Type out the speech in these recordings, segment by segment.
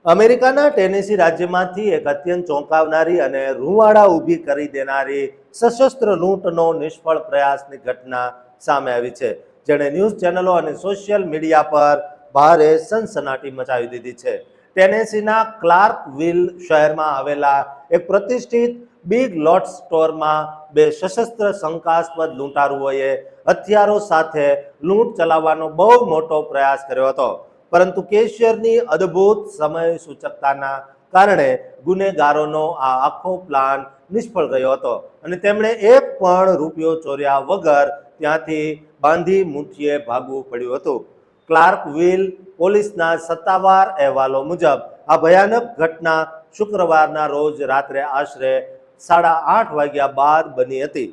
અમેરિકાના ટેનેસી રાજ્યમાંથી એક અત્યંત ચોંકાવનારી અને રૂંવાડા ઊભી કરી દેનારી સશસ્ત્ર લૂંટનો નિષ્ફળ પ્રયાસની ઘટના સામે આવી છે, જેણે ન્યૂઝ ચેનલો અને સોશિયલ મીડિયા પર ભારે સનસનાટી મચાવી દીધી છે. ટેનેસીના ક્લાર્કવિલ શહેરમાં આવેલા એક પ્રતિષ્ઠિત બિગ લોટ્સ સ્ટોરમાં બે સશસ્ત્ર શંકાસ્પદ લૂંટારુઓએ હથિયારો સાથે લૂંટ ચલાવવાનો બહુ મોટો પ્રયાસ કર્યો હતો, પરંતુ કેશિયરની અદ્ભુત સમય સૂચકતાના કારણે ગુનેગારોનો આ આખો પ્લાન નિષ્ફળ ગયો હતો અને તેમણે એક પણ રૂપિયો ચોર્યા વગર ત્યાંથી બાંધી મુઠ્ઠીએ ભાગવું પડ્યું હતું. ક્લાર્કવિલ પોલીસના સત્તાવાર અહેવાલો મુજબ આ ભયાનક ઘટના શુક્રવારના રોજ રાત્રે આશરે 8:30 વાગ્યા બાદ બની હતી,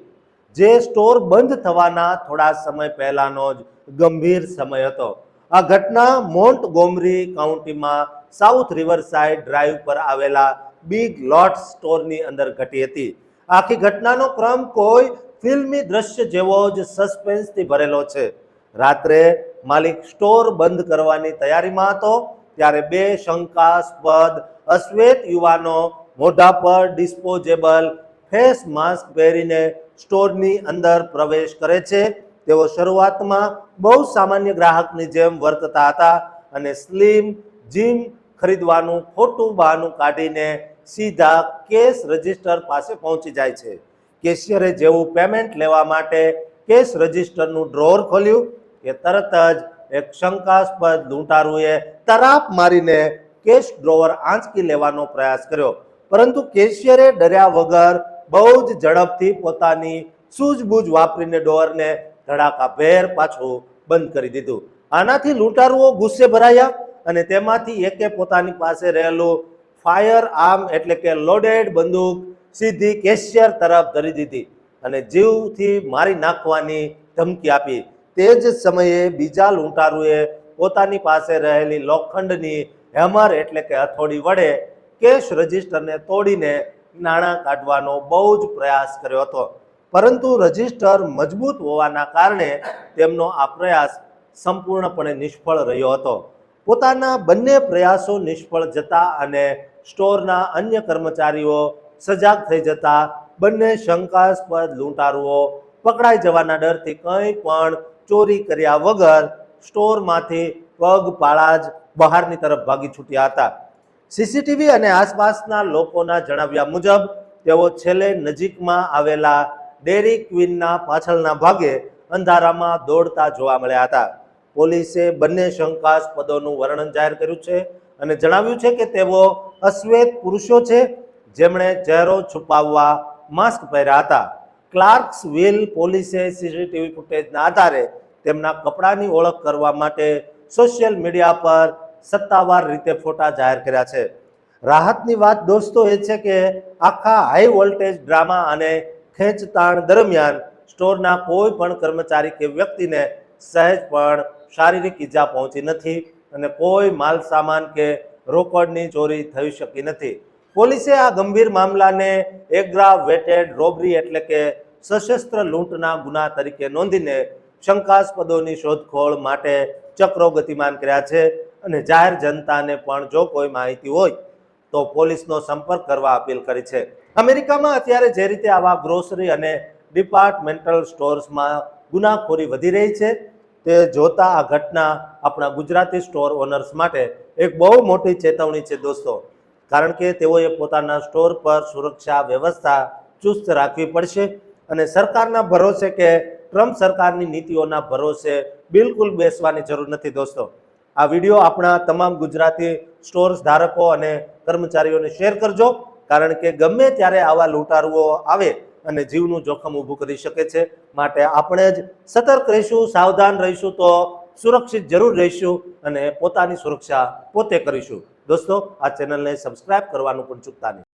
જે સ્ટોર બંધ થવાના થોડા સમય પહેલાનો જ ગંભીર સમય હતો. આ ઘટના મોન્ટગોમરી કાઉન્ટીમાં સાઉથ રિવરસાઇડ ડ્રાઈવ પર આવેલા બિગ લોટ્સ સ્ટોરની અંદર ઘટી હતી. આખી ઘટનાનો ક્રમ કોઈ ફિલ્મી દ્રશ્ય જેવો જ સસ્પેન્સથી ભરેલો છે. રાત્રે માલિક સ્ટોર બંધ કરવાની તૈયારીમાં હતો ત્યારે બે શંકાસ્પદ અશ્વેત યુવાનો મોઢા પર ડિસ્પોઝેબલ ફેસ માસ્ક પહેરીને સ્ટોરની અંદર પ્રવેશ કરે છે. તેઓ શરૂઆતમાં બહુ સામાન્ય ગ્રાહકની જેમ વર્તતા હતા અને સ્લિમ જીમ ખરીદવાનું ખોટું બહાનું કાઢીને સીધા કેશ રજિસ્ટર પાસે પહોંચી જાય છે. કેશિયરે જેવું પેમેન્ટ લેવા માટે કેશ રજિસ્ટરનું ડ્રોઅર ખોલ્યું કે તરત જ એક શંકાસ્પદ લૂંટારુએ તરાપ મારીને કેશ ડ્રોઅર આંચકી લેવાનો પ્રયાસ કર્યો, પરંતુ કેશિયરે ડર્યા વગર બહુ જ ઝડપથી પોતાની સૂઝબૂઝ વાપરીને ડોરને ધડાકાભેર પાછું બંધ કરી દીધું. આનાથી લૂંટારુઓ ગુસ્સે ભરાયા અને તેમાંથી એકે પોતાની પાસે રહેલું ફાયર આર્મ એટલે કે લોડેડ બંદૂક સીધી કેશિયર તરફ ધરી દીધી અને જીવથી મારી નાખવાની ધમકી આપી. તે જ સમયે બીજા લૂંટારુએ પોતાની પાસે રહેલી લોખંડની હેમર એટલે કે હથોડી વડે કેશ રજિસ્ટરને તોડીને નાણાં કાઢવાનો બહુ જ પ્રયાસ કર્યો હતો, પરંતુ રજિસ્ટર મજબૂત હોવાના કારણે તેમનો આ પ્રયાસ સંપૂર્ણપણે નિષ્ફળ રહ્યો હતો. પોતાના બંને પ્રયાસો નિષ્ફળ જતા અને સ્ટોરના અન્ય કર્મચારીઓ સજાગ થઈ જતા બંને શંકાસ્પદ લૂંટારુઓ પકડાઈ જવાના ડરથી કંઈ પણ ચોરી કર્યા વગર સ્ટોરમાંથી પગપાળા જ બહારની તરફ ભાગી છૂટ્યા હતા. સીસીટીવી અને આસપાસના લોકોના જણાવ્યા મુજબ તેઓ છેલ્લે નજીકમાં આવેલા ડેરી ક્વીનના પાછળના ભાગે અંધારામાં દોડતા જોવા મળ્યા હતા. પોલીસે બંને શંકાસ્પદોનું વર્ણન જાહેર કર્યું છે અને જણાવ્યું છે કે તેઓ અશ્વેત પુરુષો છે જેમણે ચહેરો છુપાવવા માસ્ક પહેર્યા હતા. ક્લાર્ક્સવિલ પોલીસે સીસીટીવી ફૂટેજના આધારે તેમના કપડાની ઓળખ કરવા માટે સોશિયલ મીડિયા પર સત્તાવાર રીતે ફોટા જાહેર કર્યા છે. રાહતની વાત દોસ્તો એ છે કે આખા હાઈ વોલ્ટેજ ડ્રામા અને ખેંચતાણ દરમિયાન સ્ટોરના કોઈ પણ કર્મચારી કે વ્યક્તિને સહેજ પણ શારીરિક ઈજા પહોંચી નથી અને કોઈ માલ સામાન કે રોકડની ચોરી થઈ શકી નથી. પોલીસે આ ગંભીર મામલાને એગ્રાવેટેડ રોબરી એટલે કે સશસ્ત્ર લૂંટના ગુના તરીકે નોંધીને શંકાસ્પદોની શોધખોળ માટે ચક્રો ગતિમાન કર્યા છે અને જાહેર જનતાને પણ જો કોઈ માહિતી હોય તો પોલીસનો સંપર્ક કરવા અપીલ કરી છે. અમેરિકામાં અત્યારે જે રીતે આવા ગ્રોસરી અને ડિપાર્ટમેન્ટલ સ્ટોર્સમાં ગુનાખોરી વધી રહી છે તે જોતા આ ઘટના આપણા ગુજરાતી સ્ટોર ઓનર્સ માટે એક બહુ મોટી ચેતવણી છે દોસ્તો, કારણ કે તેઓએ પોતાના સ્ટોર પર સુરક્ષા વ્યવસ્થા ચુસ્ત રાખવી પડશે અને સરકારના ભરોસે કે ટ્રમ્પ સરકારની નીતિઓના ભરોસે બિલકુલ બેસવાની જરૂર નથી દોસ્તો. આ વિડીયો આપણા તમામ ગુજરાતી સ્ટોર્સ ધારકો અને કર્મચારીઓને શેર કરજો, કારણ કે ગમે ત્યારે આવા લૂંટારુઓ આવે અને જીવનું જોખમ ઊભું કરી શકે છે. માટે આપણે જ સતર્ક રહીશું, સાવધાન રહીશું તો સુરક્ષિત જરૂર રહીશું અને પોતાની સુરક્ષા પોતે કરીશું. દોસ્તો, આ ચેનલને સબસ્ક્રાઇબ કરવાનું પણ ચૂકતા નહીં.